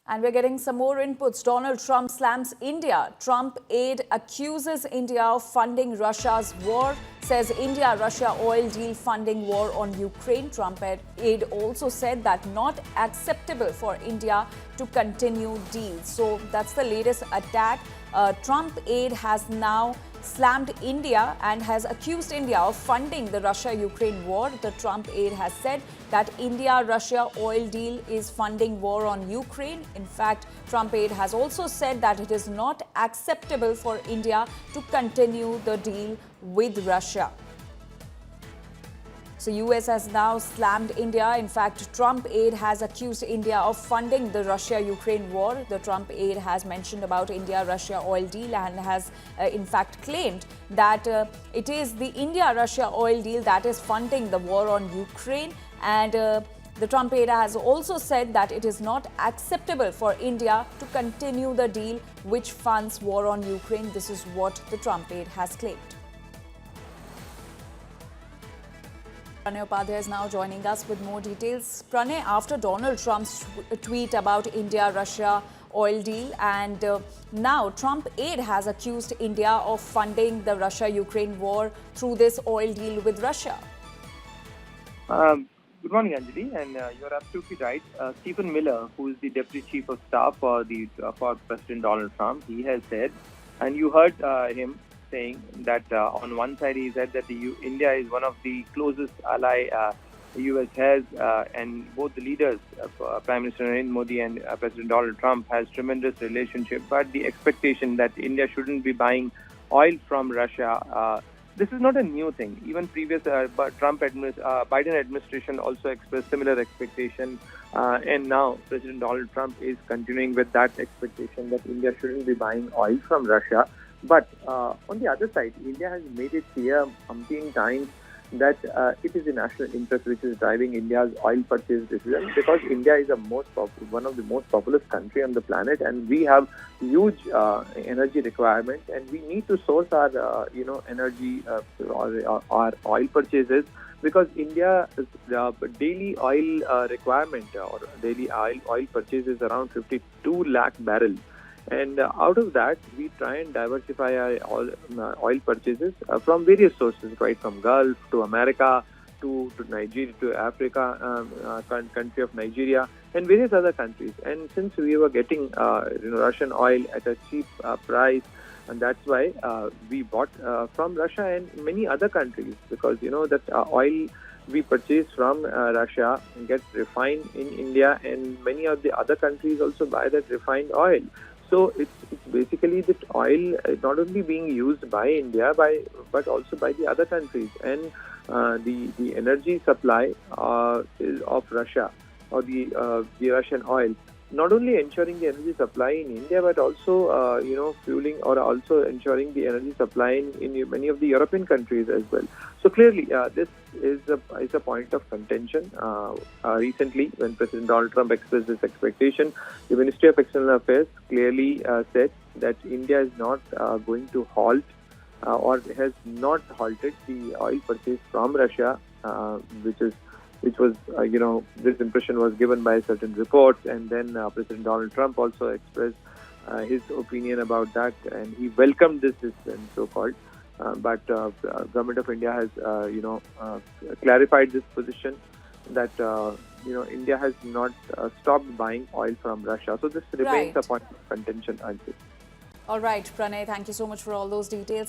And we're getting some more inputs. Donald Trump slams India. Trump aide accuses India of funding Russia's war, says India-Russia oil deal funding war on Ukraine. Trump aide also said that not acceptable for India to continue deals. So that's the latest attack. Trump aide has now slammed India and has accused India of funding the Russia-Ukraine war. The Trump aide has said that India-Russia oil deal is funding war on Ukraine. In fact, Trump aide has also said that it is not acceptable for India to continue the deal with Russia. So US has now slammed India. In fact, Trump aide has accused India of funding the Russia-Ukraine war. The Trump aide has mentioned about India-Russia oil deal and has in fact claimed that it is the India-Russia oil deal that is funding the war on Ukraine. And the Trump aide has also said that it is not acceptable for India to continue the deal which funds war on Ukraine. This is what the Trump aide has claimed. Pranay is now joining us with more details. Pranay, after Donald Trump's tweet about India-Russia oil deal, and now Trump aide has accused India of funding the Russia-Ukraine war through this oil deal with Russia. Good morning, Anjali, and you're absolutely right. Stephen Miller, who is the Deputy Chief of Staff for President Donald Trump, he has said, and you heard him saying that on one side he said that India is one of the closest ally the US has, and both the leaders, Prime Minister Narendra Modi and President Donald Trump, has tremendous relationship. But the expectation that India shouldn't be buying oil from Russia, this is not a new thing. Even previous Biden administration also expressed similar expectation, and now President Donald Trump is continuing with that expectation that India shouldn't be buying oil from Russia. But on the other side, India has made it clear umpteen times that it is the national interest which is driving India's oil purchase decision, because India is one of the most populous country on the planet, and we have huge energy requirements, and we need to source our energy or our oil purchases, because India's daily oil requirement or daily oil purchase is around 52 lakh barrels. And out of that, we try and diversify our oil purchases from various sources, right from Gulf to America to Nigeria to Africa, country of Nigeria, and various other countries. And since we were getting Russian oil at a cheap price, and that's why we bought from Russia and many other countries, because that oil we purchase from Russia gets refined in India, and many of the other countries also buy that refined oil. So it's basically that oil not only being used by India but also by the other countries, and the energy supply is of Russia, or the Russian oil, not only ensuring the energy supply in India but also fueling or also ensuring the energy supply in many of the European countries as well. So clearly this is a point of contention. Recently, when President Donald Trump expressed this expectation, the Ministry of External Affairs clearly said that India is not going to halt or has not halted the oil purchase from Russia, which was, this impression was given by certain reports, and then President Donald Trump also expressed his opinion about that, and he welcomed this decision, so-called. But Government of India has, clarified this position that, India has not stopped buying oil from Russia. So this remains a point of contention, Anjali. All right, Pranay, thank you so much for all those details.